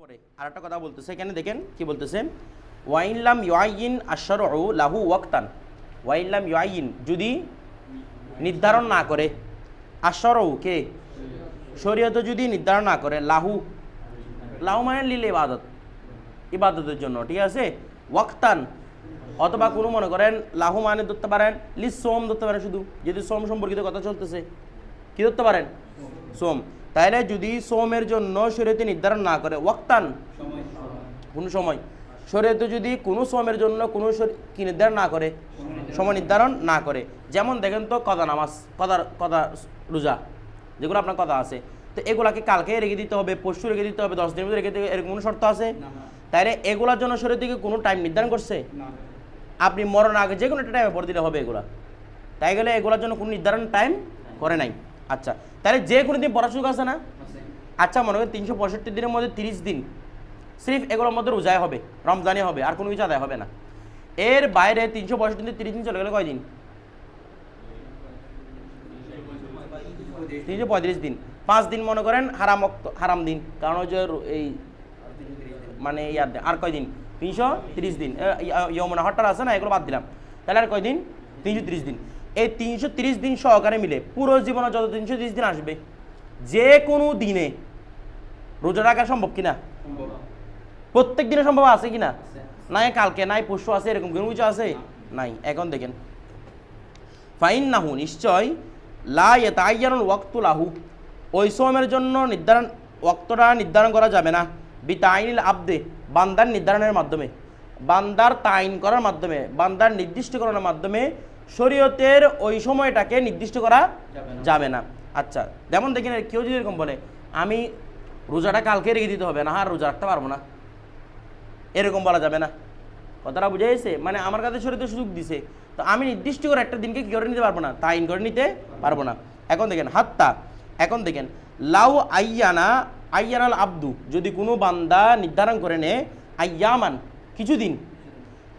পরে আরেকটা কথা বলতেছে এখানে দেখেন কি বলতেছে, ওয়াইনলাম ইউআইন আশরউ লাহু ওয়াক্তান। ওয়াইনলাম ইউআইন যদি নির্ধারণ না করে, আশরউ কে শরীয়ত যদি নির্ধারণ না করে, লাহু লাহু মানে লিল ইবাদত, ইবাদতের জন্য, ঠিক আছে। ওয়াক্তান অথবা কোনো মনে করেন লাহু মানে ধরতে পারেন লিস সোম ধরতে পারেন, শুধু যদি সোম সম্পর্কিত কথা চলতেছে কি ধরতে পারেন সোম, তাহলে যদি সোমের জন্য শরীয়তে নির্ধারণ না করে, ওয়াক্তান কোনো সময়, শরীয়তে যদি কোনো সোমের জন্য কোনো কি নির্ধারণ না করে, সময় নির্ধারণ না করে, যেমন দেখেন তো কদা নামাজ, কদা রোজা যেগুলো আপনার কথা আছে, তো এগুলাকে কালকে রেখে দিতে হবে, পরশু রেখে দিতে হবে, 10 দিনের মধ্যে রেখে দিতে হবে, এরকম কোনো শর্ত আছে? তাইলে এগুলোর জন্য শরীয়ত থেকে কোনো টাইম নির্ধারণ করছে? আপনি মরণ আগে যে কোনো একটা টাইমে পরে দিলে হবে এগুলা, তাই গেলে এগুলোর জন্য কোনো নির্ধারণ টাইম করে নাই। আচ্ছা, তাহলে যে কোনো দিন পড়ার সুযোগ আছে না? আচ্ছা, মনে করেন 365 দিনের মধ্যে 30 দিন সির্ফ এগুলোর মধ্যে রোজায় হবে, রমজানে হবে, আর কোনো কিছু আদায় হবে না। এর বাইরে 365 দিন 30 দিন চলে গেলে কয় দিন? 335 দিন। 5 দিন মনে করেন হারাম দিন, কারণ ওই যে এই মানে ইয়ার আর কয় দিন? 330 দিন। ইয়মুনা হরতাল আছে না, এগুলো বাদ দিলাম, তাহলে আর কয় দিন? 330 দিন। এই 330 দিন সহকারে মিলে পুরো জীবনে যত 330 দিন আসবে, যে কোনো দিনে রোজা রাখা সম্ভব কিনা? প্রত্যেক দিনে সম্ভব আছে কিনা? নাই কালকে, নাই পরশু আছে, এরকম কোনো কিছু আছে? নাই। এখন দেখেন, ফাইন নাহু নিশ্চয়, লা ইয়াতাআয়্যানুল ওয়াক্তু লাহু ওই সময়ের জন্য নির্ধারণ, ওয়াক্তটা নির্ধারণ করা যাবে না, বিতাইনিল আবদে বান্দার নির্ধারণের মাধ্যমে, বান্দার তাইন করার মাধ্যমে, বান্দার নির্দিষ্ট করার মাধ্যমে শরীয়তের ওই সময়টাকে নির্দিষ্ট করা যাবে না। আচ্ছা, যেমন দেখেন কেউ যদি এরকম বলে আমি রোজাটা কালকে রেখে দিতে হবে না, আর রোজা রাখতে পারবো না, এরকম বলা যাবে না। কথাটা বুঝে গেছে? মানে আমার কাছে শরীয়তে সুযোগ দিছে, তো আমি নির্দিষ্ট করে একটা দিনকে কী করে নিতে পারবো না, তাইন করে নিতে পারবো না। এখন দেখেন হাত্তা, এখন দেখেন লাউ আইয়ানাল আব্দু যদি কোনো বান্দা নির্ধারণ করে নে, আইয়ামান কিছুদিন,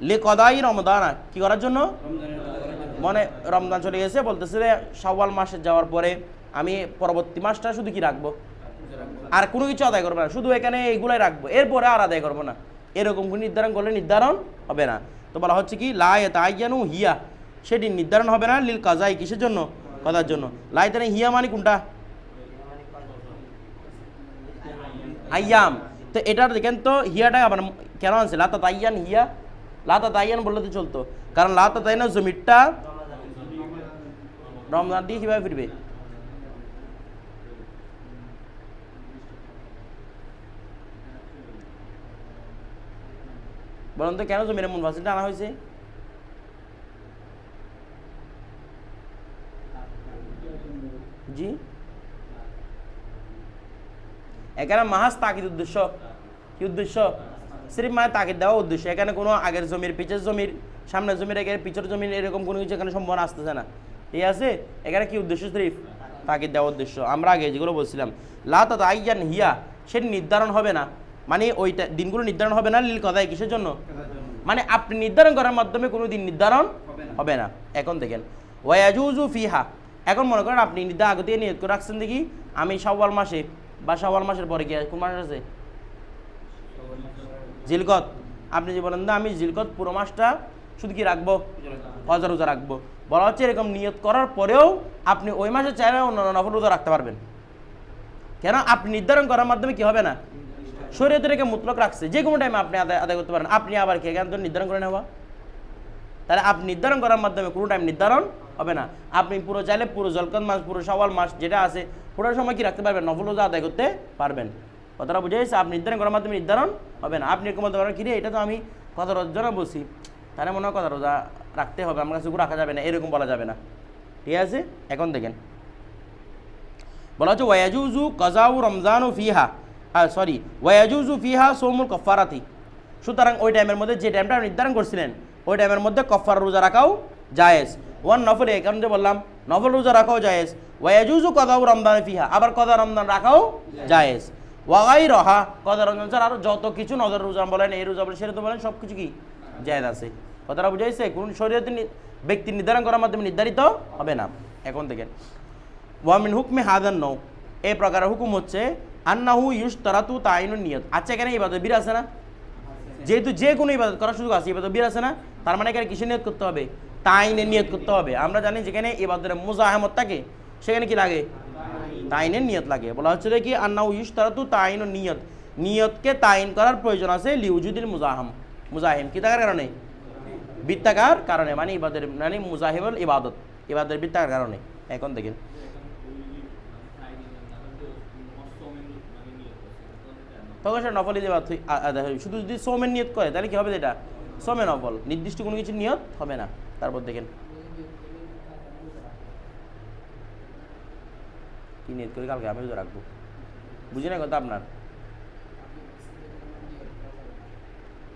লে কদাই রমদানা কি করার জন্য, মানে রমজান চলে গেছে, বলতেছে শাওয়াল মাসে যাওয়ার পরে আমি পরবর্তী মাসটা শুধু কি রাখবো, আর কোনো কিছু আদায় করবো না, শুধু এখানে এইগুলাই রাখবো, এরপরে আর আদায় করবো না, এরকম কোনো নির্ধারণ করলে নির্ধারণ হবে না। তো বলা হচ্ছে কি লা ইয়াতাআয়্যানু হিয়া, সেটি নির্ধারণ হবে না, লিল কাজাই কিসের জন্য, কদার জন্য। লা ইয়াতাআয়্যানু হিয়া মানে কোনটা? আইয়াম। তো এটার দেখেন তো হিয়াটা আবার কেন আনছে? লা তাতাআয়্যান হিয়া, লা তাতাআয়্যান বললে তো চলতো, কারণ লা তাতাআয়্যান জমিরটা রমজান দিয়ে কিভাবে ফিরবে? বলুন তো কেন জমির মুনফাসিলটা আনা হয়েছে? জি, এখানে মাহাজ তাকিদ উদ্দেশ্য, কি উদ্দেশ্য? সিরিফ মানে তাকিদ দেওয়া উদ্দেশ্য, এখানে কোনো আগের জমির, পিছের জমির, সামনের জমির, এখানে পিছের জমির, এরকম কোনো কিছু এখানে সম্ভাবনা আসতেছে না, ঠিক আছে। এখানে কি উদ্দেশ্য? সিরিফ তাকিদ দেওয়া উদ্দেশ্য। আমরা আগে যেগুলো বলছিলাম লা তাতাআয়্যান হিয়া, সেটি নির্ধারণ হবে না, মানে ওইটা দিনগুলো নির্ধারণ হবে না, লিল কদাই কিসের জন্য, মানে আপনি নির্ধারণ করার মাধ্যমে কোনো দিন নির্ধারণ হবে না। এখন দেখেন ওয়ায়াজুজু ফিহা, এখন মনে করেন আপনি আগে থেকে নিয়ত করে রাখছেন দেখি আমি শাওয়াল মাসে বা শাওয়াল মাসের পরে কি কোন মাস আছে? জিলকত। আপনি যে বলেন না আমি জিলকত পুরো মাসটা শুধু কি রাখবো, কজা রোজা রাখবো, বলা হচ্ছে এরকম নিয়ত করার পরেও আপনি ওই মাসে চাইলে অন্যান্য নফল রোজা রাখতে পারবেন। কেন? আপনি নির্ধারণ করার মাধ্যমে কি হবে না, শরীয়তে রেখে মুতলক রাখছে, যে কোনো টাইমে আপনি আদায় করতে পারেন। আপনি আবার কি এখান থেকে নির্ধারণ করে নেওয়া, তাহলে আপনি নির্ধারণ করার মাধ্যমে কোনো টাইম নির্ধারণ হবে না। আপনি পুরো চাইলে পুরো জলকত মাস, পুরো শাওয়াল মাস যেটা আছে পুরো সময় কি রাখতে পারবেন, নফল রোজা আদায় করতে পারবেন। কথাটা বুঝে গেছে? আপনি নির্ধারণ করার মাধ্যমে নির্ধারণ হবে না। আপনি এরকম বলতে পারেন কিরে এটা তো আমি কত রোজা বলছি, তাহলে মনে হয় কত রোজা রাখতে হবে, আমার কাছে রাখা যাবে না, এরকম বলা যাবে না, ঠিক আছে। এখন দেখেন বলা হচ্ছে ওয়ায়াজুজু কাজাউ রমজানু ফিহা, সরি ওয়ায়াজুজু ফিহা সৌমুল কফারাতি, সুতরাং ওই টাইমের মধ্যে যে টাইমটা নির্ধারণ করছিলেন ওই টাইমের মধ্যে কফার রোজা রাখাও জায়েজ, ওয়ান নফল, এই কারণে বললাম নফল রোজা রাখাও জায়েজ, ওয়ায়াজুজু কদাউ রমজান ফিহা, আবার কদা রমজান রাখাও জায়েজ, ওয়াগাই রহা কদা রমজান ছাড়া আরও যত কিছু নজর রোজা বলেন, এই রোজা বলেন, সেটা তো বলেন, সব কিছু কি জায়েজ আছে। কথাটা বুঝাইছে? কোন শরীয়তে ব্যক্তি নির্ধারণ করার মাধ্যমে নির্ধারিত হবে না। এখন দেখেন ওয়ামিন হুকমে হাদান নৌ, এই প্রকারের হুকুম হচ্ছে আন্নাহু ইউশতারাতু তাইনুন নিয়ত। আচ্ছা এখানে ইবাদত বির আছে না? যেহেতু যে কোনো ইবাদত করার সুযোগ আছে, ইবাদত বির আছে না, তার মানে এখানে কিসের নিয়ত করতে হবে? তাইনের নিয়ত করতে হবে। আমরা জানি যেখানে ইবাদতের মুজাহামত থাকে সেখানে কি লাগে? তাইনের নিয়ত লাগে। বলা হচ্ছে কি আন্নাহু ইউশতারাতু তাইনুন নিয়ত, নিয়তকে তাইন করার প্রয়োজন আছে লিউজুদিল মুজাহিম কি থাকার কারণে? বৃত্তাকার কারণে, মানে ইবাদতের মানে মুজাহিবুল ইবাদত, ইবাদতের বৃত্তাকার কারণে। এখন দেখেন তখন সেটা নফল আদায় হবে। শুধু যদি সোমের নিয়ত করে তাহলে কি হবে? এটা সোমে নফল, নির্দিষ্ট কোনো কিছু নিয়ত হবে না। তারপর দেখেন কি নিয়ত করে কালকে আমি রোজা রাখবো, বুঝি না কথা আপনার?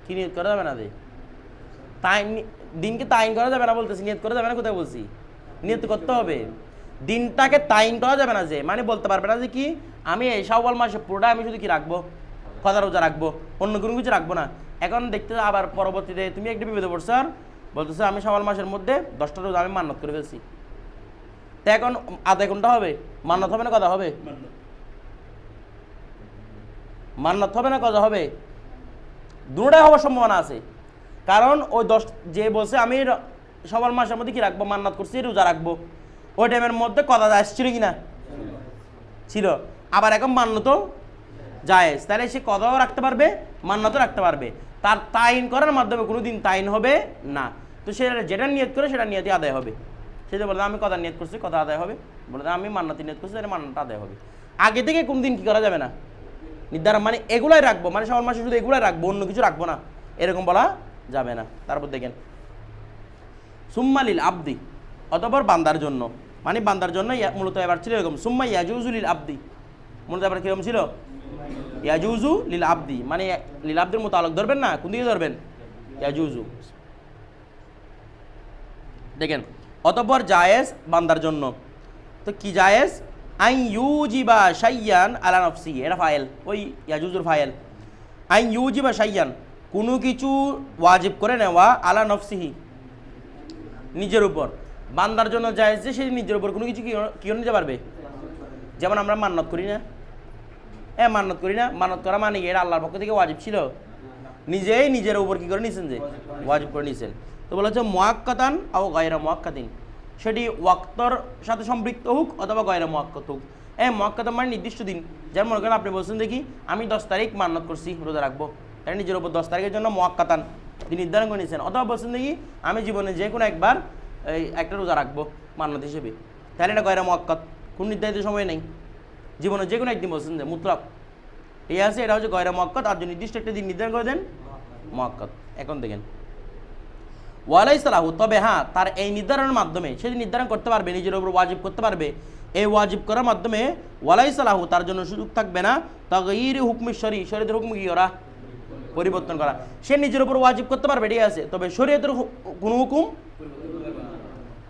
কি নিয়ত করা যাবে না? দিনকে তাইন করা যাবে না বলতেছি, নিয়ত করা যাবে না কোথায় বলছি? নিয়ত করতে হবে। দিনটাকে তাইন করা যাবে না, যে মানে বলতে পারবে না যে কি আমি এই শাওয়াল মাসে পুরোটা আমি শুধু কি রাখবো, কদা রোজা রাখবো, অন্য কোনো কিছু রাখবো না। এখন দেখতে আবার পরবর্তীতে তুমি একটা বিপদে পড়ছো আর বলতেছো আমি শাওয়াল মাসের মধ্যে 10টা রোজা আমি মান্নত করে ফেলছি। তো এখন আদায় কোনটা হবে? মান্নত হবে না কদা হবে? মান্নত হবে না কদা হবে? দুটোটাই হওয়ার সম্ভাবনা আছে। কারণ ওই 10 যে বলছে আমি শাওয়াল মাসের মধ্যে কি রাখবো, মান্নত করছি রোজা রাখবো, ওই টাইমের মধ্যে কদা আসছিল কিনা? ছিল। আবার এখন মান্নত জায়েজ, তাহলে সে কদাও রাখতে পারবে, মান্নতও রাখতে পারবে। তার তাইন করার মাধ্যমে কোনো দিন তাইন হবে না। তো সে যেটা নিয়ত করে সেটা নিয়তই আদায় হবে। সে যে বলে আমি কদা নিয়ত করছি, কদা আদায় হবে। বলে আমি মান্নতি নিয়ত করছি, সেটা মান্নত আদায় হবে। আগে থেকে কোন দিন কি করা যাবে না নির্ধারণ, মানে এগুলাই রাখবো, মানে শাওয়াল মাসে শুধু এগুলাই রাখবো, অন্য কিছু রাখবো না, এরকম বলা যাবে না। তারপর দেখেন সুম্মালিল আবদি, অতঃপর বান্দার জন্য, মানে বান্দার জন্য মূলত এবার ছিল এরকম সুম্মা ইয়াজুজু লিল আবদি, মূলত এবার কিরকম ছিল? ইয়াজুজু লিল আবদি, মানে লিল আবদির মুতাআল্লিক ধরবেন না, কোন দিকে ধরবেন? ইয়াজুজু। দেখেন অতঃপর জায়েজ বান্দার জন্য, তো কি জায়েজ? আইন ইউজিবা শাইয়ান আলা নফসি, এটা ফাইল, ওই ইয়াজুজুর ফাইল। আইন ইউজিবা শাইয়ান, কোনো কিছু ওয়াজিব করে নেওয়া, আলা নফসিহি, নিজের উপর। বান্দার জন্য জায়েজ যে সে নিজের উপর কোনো কিছু কি নিতে পারবে। যেমন আমরা মান্নত করি না, মান্নত করি না, মান্নত করা মানে এটা আল্লাহর পক্ষ থেকে ওয়াজিব ছিল, নিজেই নিজের উপর কি করে নিয়েছেন, যে ওয়াজিব করে নিয়েছেন। তো বলা হচ্ছে মুআক্কাতান আও গায়রা মুআক্কাতিন, সেটি ওয়াক্তর সাথে সম্পৃক্ত হোক অথবা গায়রা মুআক্কাত হোক। মুআক্কাতান মানে নির্দিষ্ট দিন, যেমন মনে করেন আপনি বলছেন দেখি আমি 10 তারিখ মান্নত করছি রোজা রাখবো, তাই নিজের উপর 10 তারিখের জন্য মুআক্কাতান তিনি নির্ধারণ করে নিয়েছেন। অথবা বলছেন দেখি আমি জীবনে যে কোনো একবার এই একটা রোজা রাখবো মান্নত হিসেবে, তাহলে এটা গায়রা মুআক্কাত, কোনো নির্ধারিত সময় নেই, জীবনে যে কোনো একদিন বলছেন যে মুতলাক এই আছে, এটা হচ্ছে গায়রা মুআক্কাত। আর যদি নির্দিষ্ট একটা দিন নির্ধারণ করে দেন মুআক্কাত। এখন দেখেন ওয়ালাইসা লাহু, তবে হ্যাঁ তার এই নির্ধারণের মাধ্যমে সে নির্ধারণ করতে পারবে, নিজের উপর ওয়াজিব করতে পারবে, এই ওয়াজিব করার মাধ্যমে ওয়ালাইসা লাহু তার জন্য সুযোগ থাকবে না তাগয়ির হুকমি শরী, শরীয়তের হুকুম কি করা, পরিবর্তন করা। সে নিজের উপর ওয়াজিব করতে পারবে, ঠিক আছে, তবে শরীয়তের কোনো হুকুম।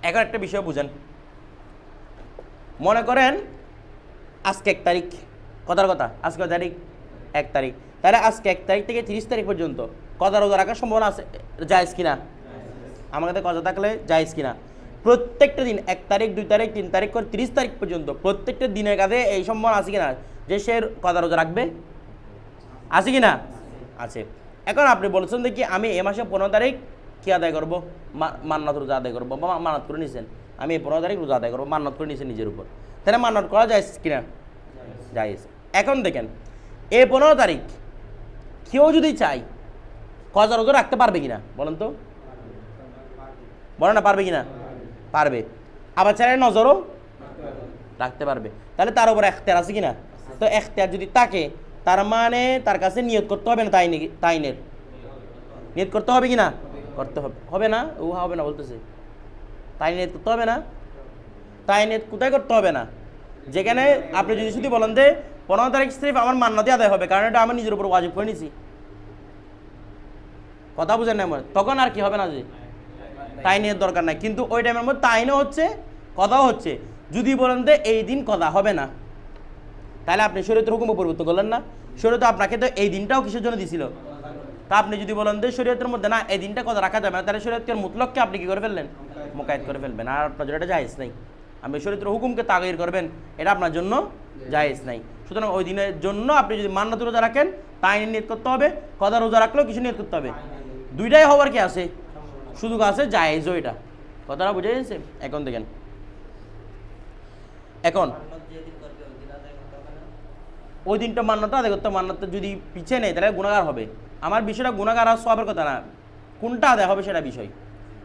এখন একটা বিষয় বুঝেন, মনে করেন আজকে 1 তারিখ, কথার কথা আজকে তারিখ 1 তারিখ, তাহলে আজকে 1 তারিখ থেকে 30 তারিখ পর্যন্ত কদা রোজা রাখার সম্ভাবনা আছে, জায়েজ কিনা? আমার কাছে কথা থাকলে জায়েজ কিনা? প্রত্যেকটা দিন 1 তারিখ 2 তারিখ 3 তারিখ করে 30 তারিখ পর্যন্ত প্রত্যেকটা দিনের কাছে এই সম্ভাবনা আছে কিনা যে সে কদা রোজা রাখবে? আছে কিনা? আছে। এখন আপনি বলছেন দেখি আমি এ মাসে 15 তারিখ কি আদায় করবো, মান্নত রোজা আদায় করবো, বা মানত করে নিয়েছেন আমি এই 15 তারিখ রোজা আদায় করবো, মান্নত করে নিয়েছেন নিজের উপর, তাহলে মান্নত করা যায় কিনা? জায়েজ। এখন দেখেন এই 15 তারিখ কেউ যদি চাই কদা রোজা রাখতে পারবে কিনা বলেন তো? বলেন না, পারবে কিনা? পারবে। আবার চাইলে নজরও রাখতে পারবে, তাহলে তার উপর এখতিয়ার আছে কিনা? তো এখতিয়ার যদি থাকে তার মানে তার কাছে নিয়ত করতে হবে না, তাইনের নিয়ত করতে হবে কিনা? করতে হবে। হবে না? ও হবে না বলতেছে, তাই নিয়ত করতে হবে না। তাই নিয়ত কোথায় করতে হবে না? যেখানে আপনি যদি শুধু বলেন যে 15 তারিখ সির্ফ আমার মান্নতি আদায় হবে, কারণ এটা আমি নিজের উপর ওয়াজিব করে নিছি, কথা বুঝেন না, তখন আর কি হবে না, যে তাই নিয়ে দরকার নাই। কিন্তু ওই টাইমের মধ্যে তাইনও হচ্ছে, কথাও হচ্ছে। যদি বলেন যে এই দিন কথা হবে না, তাহলে আপনি শরীয়তের হুকুম পরিবর্তন করলেন না। শরীয়ত আপনাকে তো এই দিনটাও কিসের জন্য দিছিল? তা আপনি যদি বলেন যে শরীয়তের মধ্যে না এই দিনটা কথা রাখা যাবে না, তাহলে শরীয়তের মুতলককে আপনি কি করে ফেললেন? মুকায়েদ করে ফেলবেন, আর আপনার এটা জায়েজ নাই। আপনি শরীয়তের হুকুমকে তাগয়ির করবেন, এটা আপনার জন্য জায়েজ নাই। সুতরাং ওই দিনের জন্য আপনি যদি মান্নাত রোজা রাখেন তা আইনের নিয়ত করতে হবে, কদা রোজা রাখলেও কিছু নিয়ত করতে হবে। দুইটাই হওয়ার কি আছে, সুযোগ আছে, জায়েজও এটা। কথাটা বুঝে গেছে? এখন দেখেন, এখন ওই দিনটা মান্নাতটা আদায় করতে, মান্নাতটা যদি পিছিয়ে নেয় তাহলে গুনাহগার হবে। আমার বিষয়টা গুনাহগার আর সওয়াবের কথা না, কোনটা আদায় হবে সেটা বিষয়।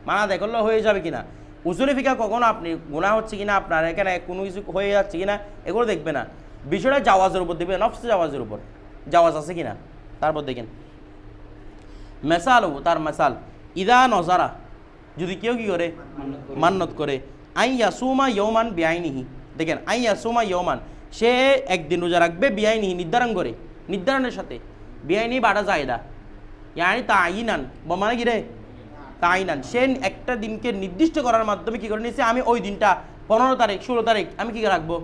মানা আদায় করলে হয়ে যাবে কিনা, উসুলি ফিকা কখনো আপনি গুনাহ হচ্ছে কিনা, আপনার এখানে কোনো কিছু হয়ে যাচ্ছে কিনা এগুলো দেখবে না, বিষয়টা জাওয়াজের উপর দেখবে, নফসে জাওয়াজের উপর জাওয়াজ আছে কিনা। তারপর দেখেন মেসাল, তার মেসাল ইদা নজারা, যদি কেউ কি করে মান্নত করে, আই ইয়াসুমা ইয়মান বিআইনিহি, দেখেন আই ইয়াসুমা ইয়মান, সে একদিন রোজা রাখবে, বিআইনিহি নির্ধারণ করে, নির্ধারণের সাথে, বিআইনি বাড়া জায়দা ইয়ানি তাইনান, মানে কি রে তাইনান, সে একটা দিনকে নির্দিষ্ট করার মাধ্যমে কি করে নিছে, আমি ওই দিনটা 15 তারিখ 16 তারিখ আমি কি রাখবো,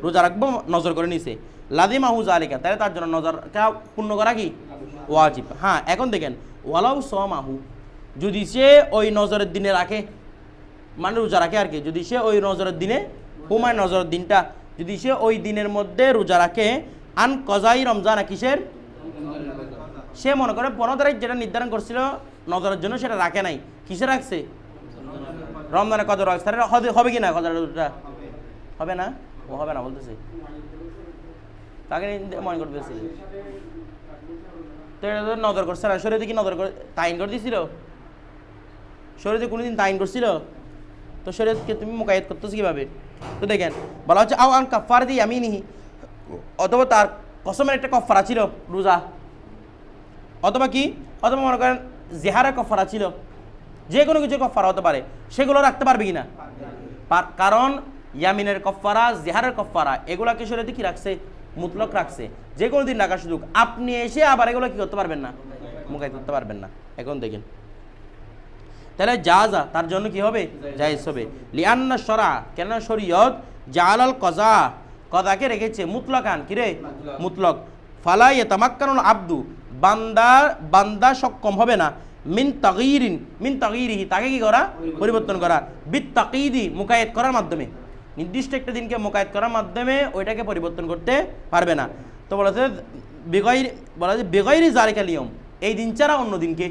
রোজা রাখবো, নজর করে নিছে, লাদিমাহু জালিকা, তাহলে তার জন্য নজরটা পূর্ণ করা কি ওয়াজিব। হ্যাঁ, এখন দেখেন ওয়ালাউ সামাহু, যদি সে ওই নজরের দিনে রাখে, মানে রোজা রাখে আর কি, যদি সে ওই নজরের দিনে, হুমায় নজরের দিনটা যদি সে ওই দিনের মধ্যে রোজা রাখে, আন কজাই রমজান, কিসের, সে মনে করে 15 তারিখ যেটা নির্ধারণ করছিল নজরের জন্য সেটা রাখে নাই, কিসে রাখছে, রমজানে কদর রাখছে, তাহলে হবে কি না কদরটা, হবে না, ও হবে না বলতেছে, তাকে মনে করতেছে তো এটা তো নজর করছে না, শরীয়তে কি নজর করে তাইন করে দিয়েছিল, শরীয়তে কোনোদিন তাইন করছিল, তো শরীয়তকে তুমি মুকায়েদ করতেছো কিভাবে। তো দেখেন বলা হচ্ছে আও আন কাফারাতি ইয়ামিনিহি, অথবা তার কসমের একটা কফারা ছিল রোজা, অথবা কি, অথবা মনে করেন জেহারের কফারা ছিল, যে কোনো কিছু কফারা হতে পারে, সেগুলো রাখতে পারবে কিনা, কারণ ইয়ামিনের কফারা, জেহারের কফারা এগুলাকে শরীয়তে কি রাখছে, মুতলক রাখছে, যে কোনো দিন রাখার সুযোগ, আপনি এসে আবার এগুলো কি করতে পারবেন না, মুকায়েদ করতে পারবেন না। এখন দেখেন তাহলে জাযা তার জন্য কি হবে, জায়েজ হবে, লিআন্না শরআ, কেন শরীয়ত জালাল কজা, কজাকে রেখেছে মুতলাকান, কি রে মুতলক, ফালা ইয়াতামাক্কানুল আবদু, বান্দা সক্ষম হবে না, মিন তাগয়িরিহি, তাকে কি করা, পরিবর্তন করা, বিত তাকয়িদি, মুকায়েদ করার মাধ্যমে, নির্দিষ্ট একটা দিনকে মুকায়েদ করার মাধ্যমে ওইটাকে পরিবর্তন করতে পারবে না। তো বলেছে বেগাইরি জালিকাল ইয়ম, এই দিন ছাড়া অন্য দিনকে,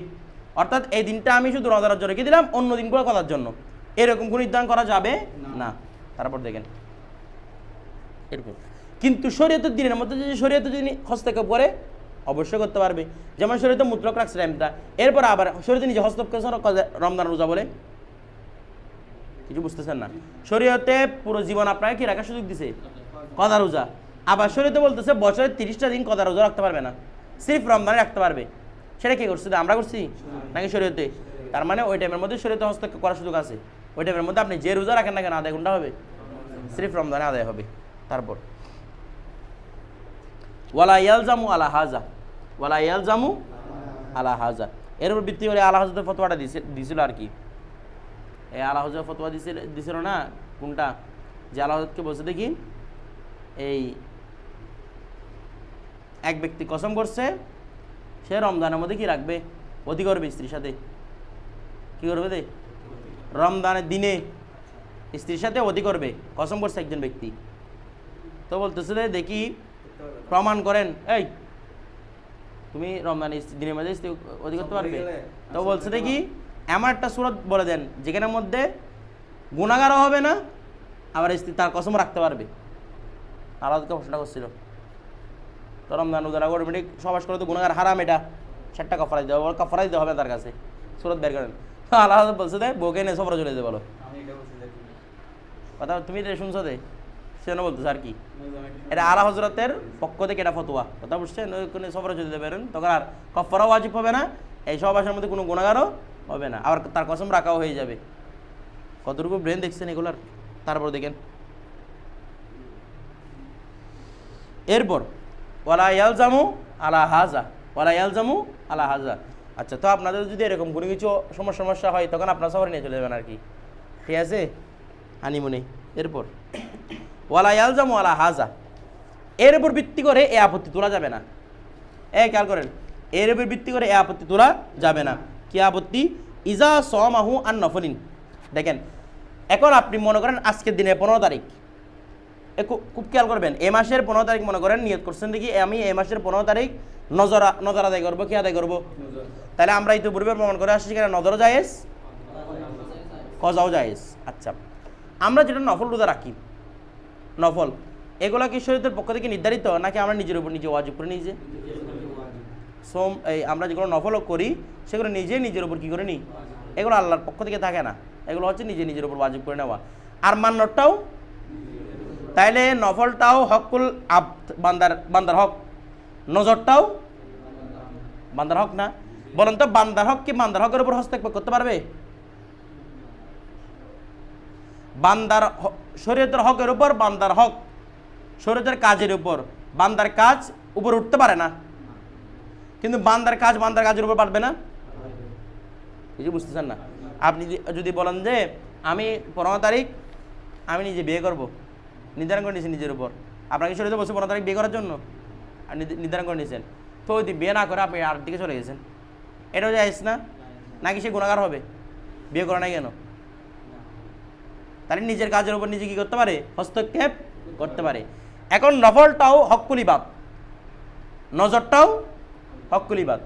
অর্থাৎ এই দিনটা আমি শুধু রোজার জন্য রেখে দিলাম, অন্য দিনগুলো করার জন্য, এরকম কোনো নির্ধারণ করা যাবে না। তারপর দেখেন এরকম, কিন্তু শরীয়তের দিনের মধ্যে যদি শরীয়তে যদি হস্তক্ষেপ করে অবশ্যই করতে পারবে, যেমন শরীয়তে মুতলক রাখছে টাইমটা, এরপর আবার শরীয়তে নিজে হস্তক্ষেপ করেছে রমজান রোজা বলে, কিছু বুঝতেছেন না, শরীয়তে পুরো জীবন আপনাকে কি রাখার সুযোগ দিছে, কদা রোজা, আবার শরীয়তে বলতেছে বছরের 30টা দিন কদা রোজা রাখতে পারবে না, সির্ফ রমজানে রাখতে পারবে, সেটা কি করছে, আমরা করছি নাকি শরীয়তে, তার মানে ওই টাইমের মধ্যে শরীয়তে হস্তক্ষেপ করার সুযোগ আছে, ওই টাইমের মধ্যে আপনি যে রোজা রাখেন না কেন আদায় কোনটা হবে, সির্ফ রমজানে আদায় হবে। তারপর ওয়ালা ইয়ালজামু আলা হাজা, ওয়ালা ইয়ালজামু আলা হাজা, এর উপর ভিত্তি করে আলা হাজতের ফতোয়াটা দিছিল আর কি, এই আলা হাজতের ফতোয়া দিছিল না, কোনটা, যে আলা হাজতকে বলছে দেখি, এই এক ব্যক্তি কসম করছে সে রমজানের মধ্যে কি রাখবে, অতি করবে স্ত্রীর সাথে, কি করবে দে, রমজানের দিনে স্ত্রীর সাথে অতি করবে, কসম করছে একজন ব্যক্তি, তো বলতেছে দেখি প্রমাণ করেন, এই তুমি রমজানের দিনের মধ্যে স্ত্রী অতি করতে পারবে, তো বলছে দেখি এমন একটা সূরত বলে দেন যেখানের মধ্যে গুনাহগারও হবে না, আবার স্ত্রী তার কসম রাখতে পারবে। আলাদা প্রশ্নটা করছিল, তো রমজান রোজা অটোমেটিক সবাস করে তো গুনাহগার হারাম, এটা 7টা কাফারা দিতে হবে, কাফারা দিতে হবে তার কাছে, সূরত বের করেন, আল্লাহ বলছে দে বউকে নে সফরে চলে যেতে বলো, কথা তুমি এটা শুনছো দে, সেজন্য বলতেছে আর কি, এটা আলা হজরতের পক্ষ থেকে এটা ফতোয়া, কথা বুঝছেন, ওইখানে সফরে চলে যেতে পারেন, তখন আর কাফারাও ওয়াজিব হবে না, এই সহবাসের মধ্যে কোনো গুনাহগারও হবে না, আবার তার কসম রাখাও হয়ে যাবে। কতটুকু ব্রেন দেখছেন এগুলার। তারপর দেখেন এরপর ওয়ালা ইয়ালজামু আলা হাজা, ওয়ালা ইয়ালজামু আলা হাজা। আচ্ছা, তো আপনাদের যদি এরকম কোনো কিছু সমস্যা হয় তখন আপনার শহরে নিয়ে চলে যাবেন আর কি, ঠিক আছে, হানিমুনে। এরপর ওয়ালা ইয়ালজামু আলা হাজা, এর উপর ভিত্তি করে এ আপত্তি তোলা যাবে না, খেয়াল করেন, এর উপর ভিত্তি করে এ আপত্তি তোলা যাবে না। কি আপত্তি? ইজা সমাহু আন নফলিন, দেখেন এখন আপনি মনে করেন আজকের দিনে 15 তারিখ, খুব খেয়াল করবেন, এ মাসের 15 তারিখ মনে করেন নিয়ত করছেন দেখি আমি এই মাসের 15 তারিখ নজর আদায় করবো, কি আদায় করবো? তাহলে আমরা ইতিপূর্বে প্রমাণ করে আসছি কিনা নজরও জায়েজ, কজাও জায়েজ। আচ্ছা, আমরা যেটা নফল রোজা রাখি, নফল এগুলা কি শরীয়তের পক্ষ থেকে নির্ধারিত নাকি আমরা নিজের উপর নিজে ওয়াজিব করে নিজে? সোম এই আমরা যেগুলো নফল করি সেগুলো নিজের উপর কি করে নিই? এগুলো আল্লাহর পক্ষ থেকে থাকে না, এগুলো হচ্ছে নিজের উপর ওয়াজিব করে নেওয়া। আর মান্যটাও তাইলে নফলটাও হকুল আব্দ, বান্দার হক, নজরটাও বান্দার হক না? বলেন তো বান্দার হক কি বান্দার হকের উপর হস্তক্ষেপ করতে পারবে? বান্দার শরীয়তের হকের উপর বান্দার হক, শরীয়তের কাজের উপর বান্দার কাজ উপর উঠতে পারে না, কিন্তু বান্দার কাজের উপর পারবে না। কিছু বুঝতেছেন না? আপনি যদি বলেন যে আমি 15 তারিখ আমি নিজে বিয়ে করব, নির্ধারণ করে নিয়েছেন নিজের উপর, আপনাকে শরীয়তে বলছে 15 তারিখ বিয়ে করার জন্য, আর নির্ধারণ করে নিয়েছেন, তো যদি বিয়ে না করে আপনি আর দিকে চলে গেছেন, এটাও জায়েজ না? নাকি সে গুনাহগার হবে? বিয়ে করে নাই কেন? তাহলে নিজের কাজের উপর নিজে কি করতে পারে? হস্তক্ষেপ করতে পারে। এখন নফলটাও হক্কুল ইবাদ, নজরটাও হক্কুল ইবাদ।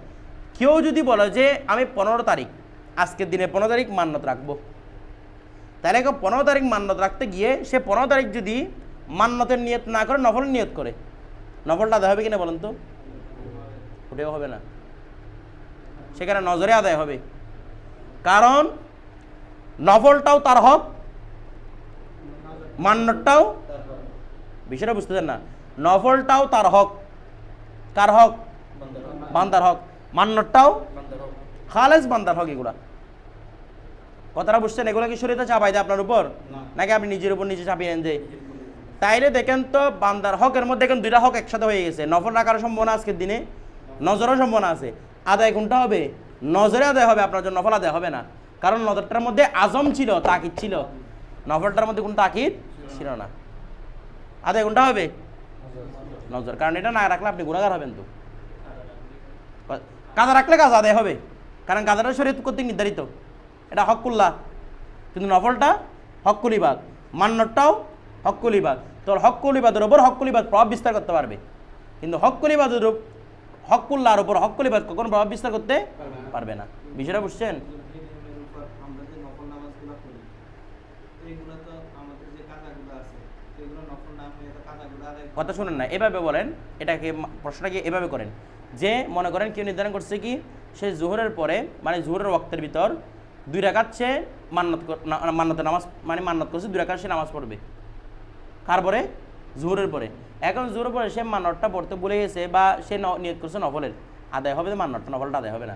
কেউ যদি বলে যে আমি 15 তারিখ আজকের দিনে 15 তারিখ মান্যত রাখবো, তাহলে 15 তারিখ মান্যত রাখতে গিয়ে সে 15 তারিখ যদি মান্যতের নিয়ত না করে নফলের নিয়ত করে, নফলটা আদায় হবে কিনা বলেন তো? ওটাও হবে না, সেখানে নজরে আদায় হবে। কারণ নফলটাও তার হক, মান্যটাও, বিষয়টা বুঝতেছেন না? নফলটাও তার হক, কার হক? বান্দার হক। মান্যটাও খালেস বান্দার হক। এগুলা কথাটা বুঝছেন? এগুলো কি শরীয়তে চাপাই দেয় আপনার উপর, নাকি আপনি নিজের উপর নিজে চাপিয়ে নেন? যে তাইলে দেখেন তো বান্দার হকের মধ্যে এখন দুইটা হক একসাথে হয়ে গেছে। নফল রাখার সম্ভাবনা আজকের দিনে, নজরও সম্ভাবনা আছে। আদায় কোনটা হবে? নজরে আদায় হবে আপনার জন্য, নফল আদায় হবে না। কারণ নজরটার মধ্যে আজম ছিল, তাকিদ ছিল, নফলটার মধ্যে কোন তাকিদ ছিল না। আদায় কোনটা হবে? নজর। কারণ এটা না রাখলে আপনি গুনাহগার হবেন। তো কাজা রাখলে কাজা আদায় হবে, কারণ কাজাটা শরীয়ত কর্তৃক নির্ধারিত, এটা হকুল্লাহ। কিন্তু নফলটা হকুল ইবাদ, মান্যটাও হকুল ইবাদ। তোর হকুল ইবাদের উপর হকুল ইবাদ প্রভাব বিস্তার করতে পারবে, কিন্তু হকুল ইবাদের হকুল্লাহর উপর হকুল ইবাদ কখনো প্রভাব বিস্তার করতে পারবে না। বিষয়টা বুঝছেন? কথা শুনেন না, এভাবে বলেন, এটাকে প্রশ্নটাকে এভাবে করেন যে মনে করেন কেউ নির্ধারণ করছে কি সে জোহরের পরে, মানে জোহরের ওয়াক্তের ভিতর 2 রাকাত সে মান্যতের নামাজ, মানে মান্যত করছে 2 রাকাত সে নামাজ পড়বে। কার পরে? জোহরের পরে। এখন জোহরের পরে সে মান্যতটা পড়তে ভুলে গেছে, বা সে নিয়ত করছে নফলের, আদায় হবে মান্যতটা, নফলটা আদায় হবে না।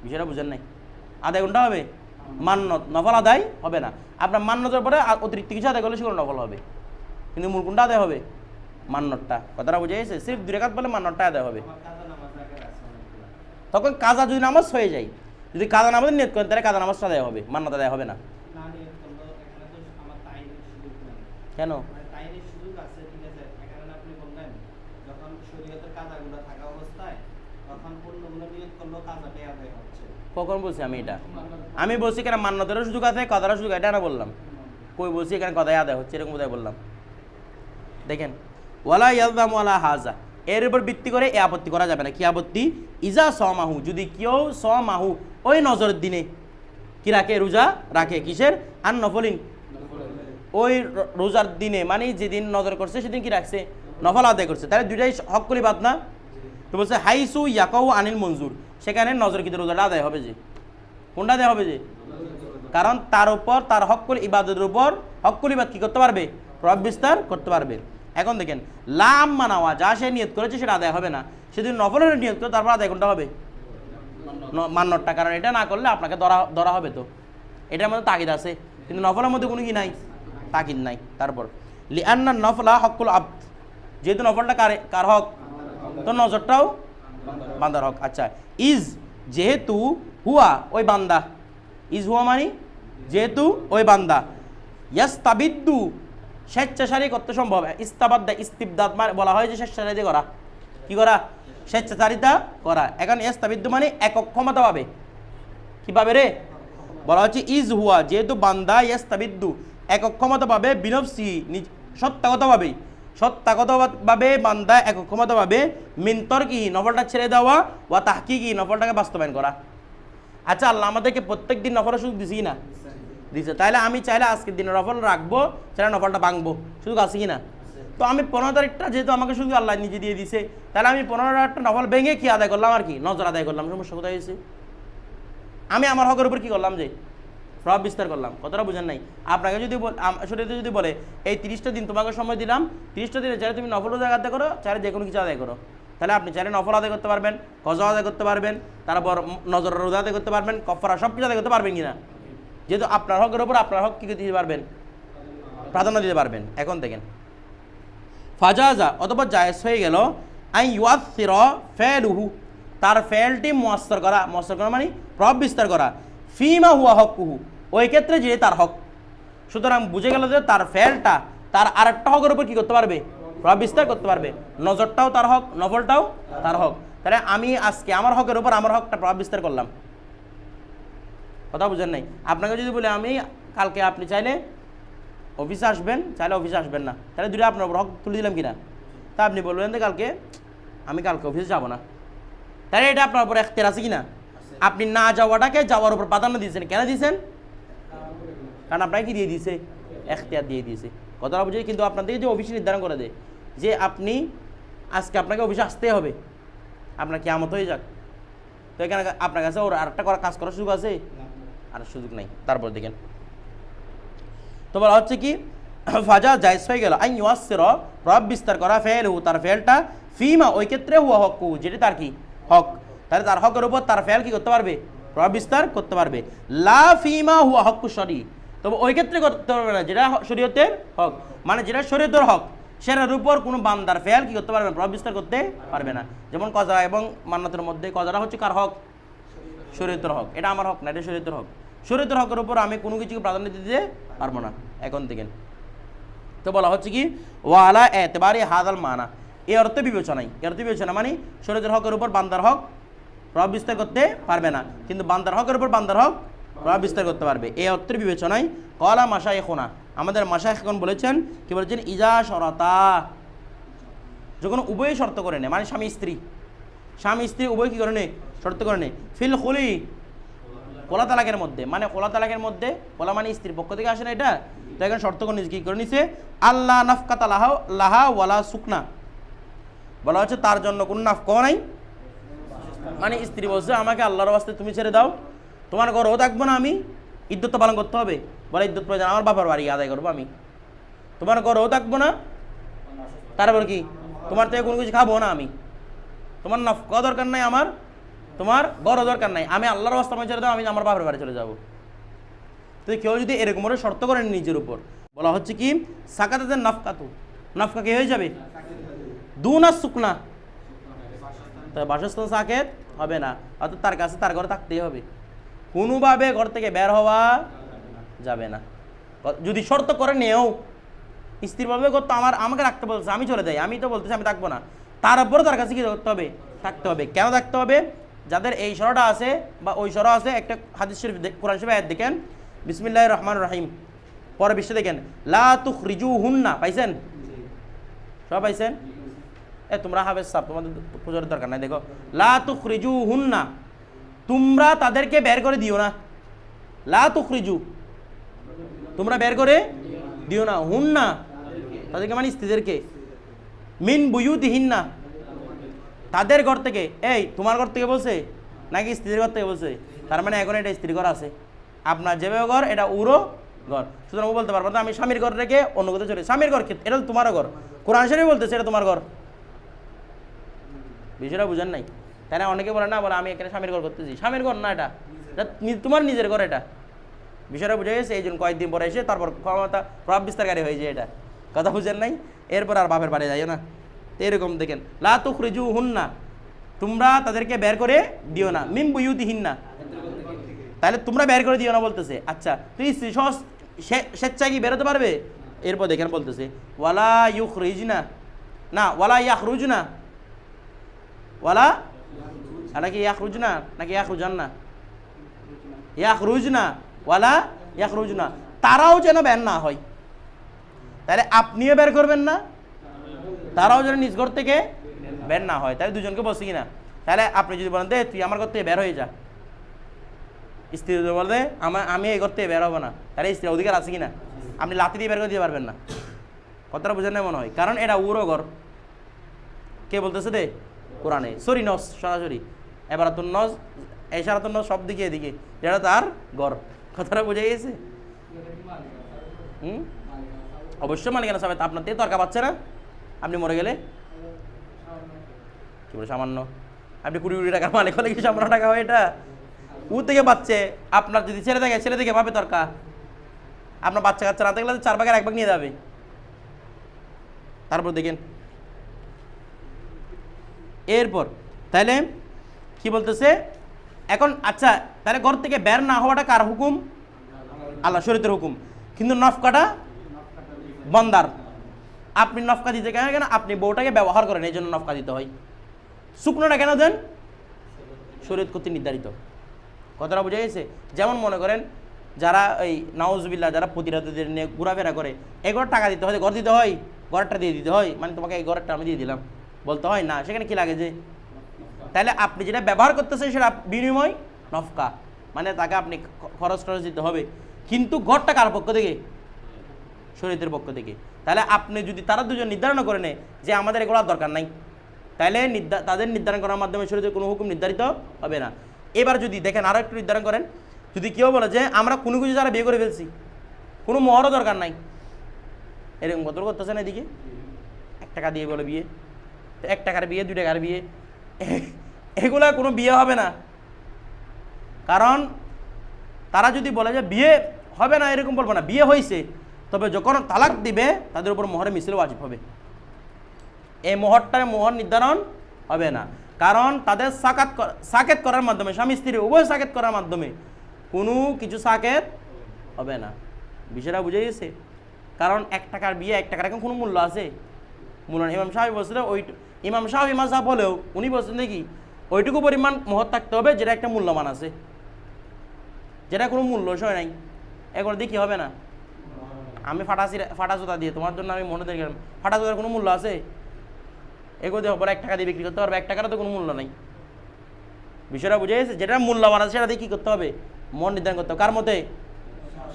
বিষয়টা বুঝেন নাই? আদায় কোনটা হবে? মান্যত, নফল আদায় হবে না। আপনার মান্যতের পরে অতিরিক্ত কিছু আদায় করলে সেগুলো নফল হবে, কিন্তু মূল কোনটা আদায় হবে? মান্যতটা। কথাটা বুঝে গেছে? সির্ফ 2 রাকাত বলে মান্যতটা আদায় হবে। তখন কাজা যদি নামাজ হয়ে যায়, যদি কাজা নামাজ নিয়ত করেন তাহলে কাজা নামাজটা আদায় হবে, মান্যত আদায় হবে না। কেন? কখন বলছি আমি এটা? আমি বলছি কেন মান্যতেরও সুযোগ আছে, কাজারও সুযোগ, এটা না বললাম। কই বলছি এখানে কথায় আদায় হচ্ছে এরকম কোথায় বললাম? দেখেন, ওয়ালা ইয়ালজাম ওয়ালা হাজা, এর উপর ভিত্তি করে এ আপত্তি করা যাবে না। কি আপত্তি? ইজা সমাহু, যদি কেউ সমাহু ওই নজরের দিনে কি রাখে? রোজা রাখে। কিসের? আর নফলিন, ওই রোজার দিনে, মানে যেদিন নজর করছে সেদিন কি রাখছে? নফল আদায় করছে। তাহলে দুইটাই হক্কুল ইবাদ না? তো বলছে হাইসু ইয়াকাউ আনিল মনজুর, সেখানে নজর কিন্তু রোজাটা আদায় হবে। যে কোনটা আদায় হবে? যে কারণ তার উপর, তার হক্কুল ইবাদের উপর হক্কুল ইবাদ কি করতে পারবে? প্রভাব বিস্তার করতে পারবে। এখন দেখেন, লাম মানাওয়া, যা সে নিয়ত করেছে সেটা আদায় হবে না। সেদিন নফলের নিয়ত করে তারপর আদায় কোনটা হবে? মান্যতটা। কারণ এটা না করলে আপনাকে ধরা হবে। তো এটার মধ্যে তাকিদ আছে, কিন্তু নফলের মধ্যে কোনো কি নাই, তাকিদ নাই। তারপর লিআন্না নফলা হকুল আব্দ, যেহেতু নফলটা কার হক, তো নজরটাও বান্দার হক। আচ্ছা, ইজ, যেহেতু, হুয়া ওই বান্দা, ইজ হুয়া মানে যেহেতু ওই বান্দা, ইয়াস্তাবিদ্দু স্বেচ্ছাচারী করতে সম্ভব। ইস্তাবাদ্দা, ইস্তিবদাদ মানে বলা হয় যে স্বেচ্ছাচারিতা করা। কি করা? স্বেচ্ছাচারিতা করা। এখন ইস্তাবিদ্দু মানে একক ক্ষমতা পাবে। কি পাবে রে? বলা হচ্ছে ইজ হুয়া, যেহেতু বান্দা ইয়াস্তাবিদ্দু একক ক্ষমতাভাবে বিনফসি সত্তাগতভাবে বান্দা একক ক্ষমতাভাবে মিন্তর কি নফলটা ছেড়ে দেওয়া ওয়া তাহকিকি নফলটাকে বাস্তবায়ন করা। আচ্ছা, আল্লাহ আমাদেরকে প্রত্যেক দিন নফলের সুযোগ দিছি না? দিছে। তাহলে আমি চাইলে আজকের দিনে নফল রাখবো, চাইলে নফলটা ভাঙবো, সুযোগ আছে কি না? তো আমি 15 তারিখটা যেহেতু আমাকে শুধু আল্লাহ নিজে দিয়ে দিছে, তাহলে আমি 15টা নফল ভেঙে কি আদায় করলাম আর কি নজর আদায় করলাম। সমস্যা কোথায় হয়েছে? আমি আমার হকের উপর কি করলাম, যে প্রভাব বিস্তার করলাম। কতটা বুঝেন নাই? আপনাকে যদি শরীয়তে যদি বলে এই 30টা দিন তোমাকে সময় দিলাম, 30টা দিনে চাইলে তুমি নফল রোজা আদায় করো, চাইলে যে কোনো কিছু আদায় করো, তাহলে আপনি চাইলে নফল আদায় করতে পারবেন, কজা আদায় করতে পারবেন, তারপর নজরের রোজা আদায় করতে পারবেন, কফারা সব কিছু আদায় করতে পারবেন কিনা? যেহেতু আপনার হকের উপর আপনার হক কি দিতে পারবেন, প্রাধান্য দিতে পারবেন। এখন দেখেন ফাজাজা অথবা জায়েজ হয়ে গেল আই ইউআসির ফেলুহু, তার ফেলটি মুয়াসসর করা মানে প্রভাব বিস্তার করা, ফিমা হুয়া হকুহু, ওই ক্ষেত্রে যে তার হক। সুতরাং বুঝে গেল যে তার ফেলটা তার আরেকটা হকের উপর কি করতে পারবে, প্রভাব বিস্তার করতে পারবে। নজরটাও তার হক, নফলটাও তার হক। তাহলে আমি আজকে আমার হকের উপর আমার হকটা প্রভাব বিস্তার করলাম। কথা বুঝেন নাই? আপনাকে যদি বলে আমি কালকে আপনি চাইলে অফিসে আসবেন, চাইলে অফিসে আসবেন না, তাহলে দুটো আপনার উপর হক তুলে দিলাম কিনা? তা আপনি বলবেন যে কালকে অফিসে যাব না, তাহলে এটা আপনার উপর এখতিয়ার আছে কিনা? আপনি না যাওয়াটাকে যাওয়ার উপর প্রাধান্য দিয়েছেন। কেন দিয়েছেন? কারণ আপনাকে কি দিয়ে দিয়েছে? এখতিয়ার দিয়ে দিয়েছে। কথাটা বুঝে? কিন্তু আপনাদেরকে যে অফিসে নির্ধারণ করে দেয় যে আপনি আজকে আপনাকে অফিসে আসতে হবে, আপনার কিয়ামত হয়ে যাক, তো এখানে আপনার কাছে ওর আরেকটা কাজ করার সুযোগ আছে? আর সুযোগ নাই। তারপর দেখেন তো বলা হচ্ছে কি ফাজা জায়েজ হয়ে গেল আই ইউআসসির প্রভাব বিস্তার করা ফেলহু, তার ফেলটা ফিমা ওই ক্ষেত্রে হুয়া হকু, যেটি তার কি হক। তাহলে তার হকের উপর তার ফেল কি করতে পারবে, প্রভাব বিস্তার করতে পারবে। লা ফিমা হুয়া হকু শরী, তবে ওই ক্ষেত্রে করতে পারবে না যেটা শরীয়তের হক, মানে যেটা শরীয়তের হক সেটার উপর কোনো বান্দার ফেল কি করতে পারবে না, প্রভাব বিস্তার করতে পারবে না। যেমন কজা এবং মান্নাতের মধ্যে কজাটা হচ্ছে কার হক? শরীয়তের হক। এটা আমার হক না, এটা শরীয়তের হক। শরীয়তের হকের উপর আমি কোনো কিছুকে প্রাধান্য দিতে পারবো না। এখন দেখেন তো বলা হচ্ছে কি ওয়ালা এতবারে হাদাল মানা, এই অর্থে বিবেচনায়, এর অর্থে বিবেচনা মানে শরীয়তের হকের উপর বান্দার হক প্রভাব বিস্তার করতে পারবে না, কিন্তু বান্দার হকের উপর বান্দার হক প্রভাব বিস্তার করতে পারবে। এই অর্থের বিবেচনায় কলা মাশায়েখুনা, আমাদের মাশায়েখগণ বলেছেন, কি বলেছেন? ইজা শরতা, যখন উভয় শর্ত করে নেয়, মানে স্বামী স্ত্রী উভয় কি করে নেয়, শর্ত করে নেয়। ফিল খুলি, কোলা তালাকের মধ্যে, মানে কোলা তালাকের মধ্যে, কোলা মানে স্ত্রীর পক্ষ থেকে আসে না এটা, তো এখন শর্ত করে কি করে নিছে? আল্লাহ নাফকাতা লাহা ওয়ালা সুকনা, বলা হচ্ছে তার জন্য কোনো নাফকাও নাই, মানে স্ত্রী বলছে আমাকে আল্লাহর ওয়াস্তে তুমি ছেড়ে দাও, তোমার ঘরেও থাকবো না, আমি ইদ্যত পালন করতে হবে, বলে ইদ্যত প্রয়োজন আমার বাবার বাড়ি আদায় করবো আমি, তোমার ঘরেও থাকবো না, তারপর কি তোমার থেকে কোনো কিছু খাবো না আমি, তোমার নাফকা দরকার নাই, আমার তোমার ঘরও দরকার নাই, আমি আল্লাহর ওয়াস্তে ছেড়ে দাও, আমি আমার বাবার বাড়ি চলে যাবো। তো কেউ যদি এরকম করে শর্ত করেন নিজের উপর, বলা হচ্ছে কি সাকাতাতের নাফকাতু, নাফকা কি হয়ে যাবে? দুনা সুকনা, তবে বাসস্থান সাকেত হবে না, অর্থাৎ তার কাছে তার ঘরে থাকতেই হবে, কোনোভাবে ঘর থেকে বের হওয়া যাবে না। যদি শর্ত করে নেও স্ত্রী বলবে করতো আমাকে রাখতে বলছে, আমি চলে যাই, আমি তো বলতেছি আমি থাকবো না, তারপরে তার কাছে কি করতে হবে? থাকতে হবে। কেন থাকতে হবে? যাদের এই সরটা আছে বা ওই সর আছে, একটা হাদিস শরীফ কোরআন শরীফে আয়াত দেখেন, বিসমিল্লাহির রহমানির রহিম, পরে বিশ্বে দেখেন লা তুখরিজুহুন্না, পাইছেন? সব পাইছেন? তোমরা হাফেজ সাহেব, তোমাদের পুজোর দরকার নাই, দেখো লা তুখরিজুহুন্না, তোমরা তাদেরকে বের করে দিও না, লা তুখরিজু, তোমরা বের করে দিও না, হুন্না তাদেরকে মানে স্ত্রীদেরকে, মিন বুয়ুতিহিন্না, তাদের ঘর থেকে, এই তোমার ঘর থেকে বলছে নাকি স্ত্রীর ঘর থেকে বলছে? তার মানে এখন এটা স্ত্রীর ঘর আছে, আপনার যেভাবে ঘর এটা উড়ো ঘর, সুতরাং বলতে পারবো না আমি স্বামীর ঘর রেখে অন্য কোথাও চলে, স্বামীর ঘর এটা তোমারও ঘর, কোরআন শরীফ বলতেছে এটা তোমার ঘর। বিষয়টা বুঝেন নাই? তাই না? অনেকে বলে না, বলে আমি এখানে স্বামীর ঘর করতেছি, স্বামীর ঘর না, এটা তোমার নিজের ঘর, এটা বিষয়টা বুঝে গেছে। এই জন্য কয়েকদিন পরে এসে তারপর ক্ষমতা প্রভাব বিস্তারকারী হয়ে যায়, এটা কথা বুঝেন নাই? এরপর আর বাপের বাড়ি যাই না। তো এরকম দেখেন লা তুখরিজুহুন্না, তোমরা তাদেরকে বের করে দিও না, মিন বুয়ুতিহিন্না, তাহলে তোমরা বের করে দিও না বলতেছে। আচ্ছা তুই স্বেচ্ছায় কি বেরোতে পারবে? এরপর দেখেন বলতেছে ওয়ালা ইউখরিজনা, না ওয়ালা ইয়াখরুজনা, ওয়ালা নাকি ইয়াখরুজনা নাকি ইয়াখরুজান্না, ইয়াখরুজনা, ওয়ালা ইয়াখরুজনা, তারাও যেন বের না হয়। তাহলে আপনিও বের করবেন না, তারাও যেন নিজ ঘর থেকে বের না হয়। তাহলে দুজনকে বলছি কিনা? তাহলে আপনি যদি বলেন তুই আমার ঘর থেকে বের হয়ে যা, স্ত্রী যদি বলতে আমি এই ঘর থেকে বের হবো না, তাহলে স্ত্রীর অধিকার আছে কিনা? আপনি লাথি দিয়ে বের করে দিতে পারবেন না। কথাটা বুঝেন না মনে হয়? কারণ এটা উরো ঘর। কে বলতেছে দে? কোরআনে। সরি নস, সরাসরি এবার তোর নস, এশারা তোর নস সব দিকে এদিকে, যেটা তার ঘর। কথাটা বুঝে গেছে? অবশ্যই মালিকানা সবাই আপনার থেকে তর্কা পাচ্ছে না। আপনি মরে গেলে কি বলে সামান্য, আপনি 20 টাকার মালিক হলে কি সামান্য টাকা হয়? এটা ও থেকে পাচ্ছে। আপনার যদি ছেলে থাকে, ছেলে থেকে পাবে তর্কা। আপনার বাচ্চা কাচ্চা না থাকলে 4 ভাগের 1 ভাগ নিয়ে যাবে। তারপর দেখেন এরপর তাহলে কি বলতেছে এখন। আচ্ছা, তাহলে ঘর থেকে বের না হওয়াটা কার হুকুম? আল্লাহ, শরীয়তের হুকুম। কিন্তু নফকাটা বন্দার। আপনি নফকা দিতে কেন? আপনি বউটাকে ব্যবহার করেন, এই জন্য নফকা দিতে হয়। শুকনোটা কেন দেন? শরীয়ত কর্তৃক নির্ধারিত। কথাটা বুঝে গেছে? যেমন মনে করেন যারা এই নাউজুবিল্লাহ যারা প্রতিরাধীদের নিয়ে ঘোরাফেরা করে, এগুলোর টাকা দিতে হয়, ঘর দিতে হয়, ঘরটা দিয়ে দিতে হয়, মানে তোমাকে এই ঘরটা আমি দিয়ে দিলাম বলতে হয় না। সেখানে কি লাগে যে? তাহলে আপনি যেটা ব্যবহার করতেছেন সেটা বিনিময় নফকা, মানে তাকে আপনি খরচ দিতে হবে। কিন্তু ঘরটা কার পক্ষ থেকে? শরীয়তের পক্ষ থেকে। তাহলে আপনি যদি তারা দুজন নির্ধারণ করে নেয় যে আমাদের এগুলোর দরকার নাই, তাহলে তাদের নির্ধারণ করার মাধ্যমে শরীয়তের কোনো হুকুম নির্ধারিত হবে না। এবার যদি দেখেন আরও একটু নির্ধারণ করেন, যদি কেউ বলে যে আমরা কোনো কিছু যারা বিয়ে করে ফেলছি, কোনো মহরও দরকার নাই, এরকম কত করতেছে না এদিকে? 1 টাকা দিয়ে বলে বিয়ে, 1 টাকার বিয়ে, 2 টাকার বিয়ে, এগুলা কোনো বিয়ে হবে না। কারণ তারা যদি বলে যে বিয়ে হবে না, এরকম বলবো না, বিয়ে হয়েছে, তবে যখন তালাক দিবে তাদের উপর মোহরে মিছিল ওয়াজিব হবে। এই মোহরটার মোহর নির্ধারণ হবে না, কারণ তাদের সাকেত করার মাধ্যমে, স্বামী স্ত্রী উভয় সাকেত করার মাধ্যমে কোনো কিছু সাকেত হবে না। বিষয়টা বুঝে গেছে? কারণ 1 টাকার বিয়ে, 1 টাকার এখন কোনো মূল্য আছে? মূল্য নেই। ইমাম সাহেব বলছিল ইমাম সাহেব মাযহাব হলেও উনি বলছেন নাকি ওইটুকু পরিমাণ মোহর থাকতে হবে যেটা একটা মূল্যমান আছে, যেটা কোনো মূল্য সয় নাই। এগুলো দিয়ে কি হবে না? আমি ফাটা জুতা দিয়ে তোমার জন্য আমি মনে দেখলাম, ফাটা জুতার কোনো মূল্য আছে? এগুলো দিয়ে বলে 1 টাকা দিয়ে বিক্রি করতে পারবে, 1 টাকারও তো কোনো মূল্য নাই। বিষয়টা বুঝে গেছে? যেটা মূল্যবান আছে সেটা দিয়ে কী করতে হবে? মন নির্ধারণ করতে হবে। কার মতে?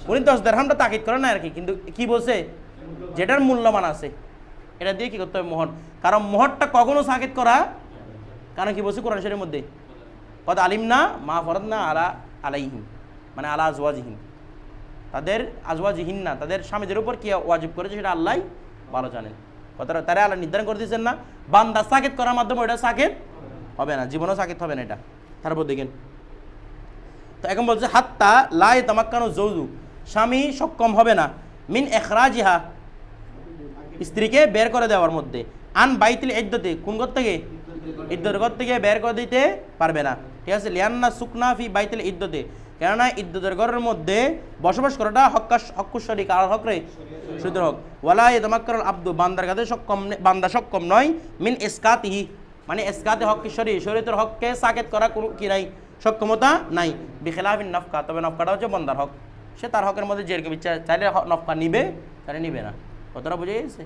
উনি 10 দিরহামটা তাকিদ করেন না আর কি, কিন্তু কি বলছে? যেটার মূল্যমান আছে এটা দিয়ে কী করতে হবে? মোহর। কারণ মোহরটা কখনো সাকিদ করা, কারণ কি বলছে কোরআন শরীফের মধ্যে? কদ আলিম না মা ফরদ না আলা আলাইহিম, মানে আলা আজওয়াজিহিম, তাদের আজওয়াজিহিন না, তাদের স্বামীদের উপর কি ওয়াজিব করেছে সেটা আল্লাহ ভালো জানেন। কথাটা তারা আল্লাহ নির্ধারণ করে দিয়েছেন না। বান্দা সাকিত করার মাধ্যমে ওটা সাকিত হবে না, জীবনও সাকিত হবে না এটা। তারপর দেখেন তো এখন বলছে হাত্তা লা ইয়াতামাক্কানু যৌজু, স্বামী সক্ষম হবে না, মিন ইখরাজিহা, স্ত্রীকে বের করে দেওয়ার মধ্যে, আন বাইতিল ইদ্দতে, কোন ঘর থেকে? ইদ্দতের ঘর থেকে বের করে দিতে পারবে না। ঠিক আছে? লিয়ান্না সুকনা ফি বাইতিল ইদ্দতে, কেননা ইদ্দতের ঘরের মধ্যে বসবাস করাটা হক্কুশরী, কার হক রে? শরীয়তের হক। ওয়ালা ইয়াতামাক্কানুল আবদু, বান্দার কাছে বান্দা সক্ষম নয়, মিন ইসকাতিহি, মানে ইসকাতে হক্কিশরী, শরীয়তের হককে সাকেত করা কোনো কি নাই, সক্ষমতা নাই। বিখিলাফিন নফকা, তবে নফকাটা হচ্ছে বান্দার হক, সে তার হকের মধ্যে যেরকম ইচ্ছা চাইলে নফকা নিবে, চাইলে নিবে না। কতটা বুঝে গেছে?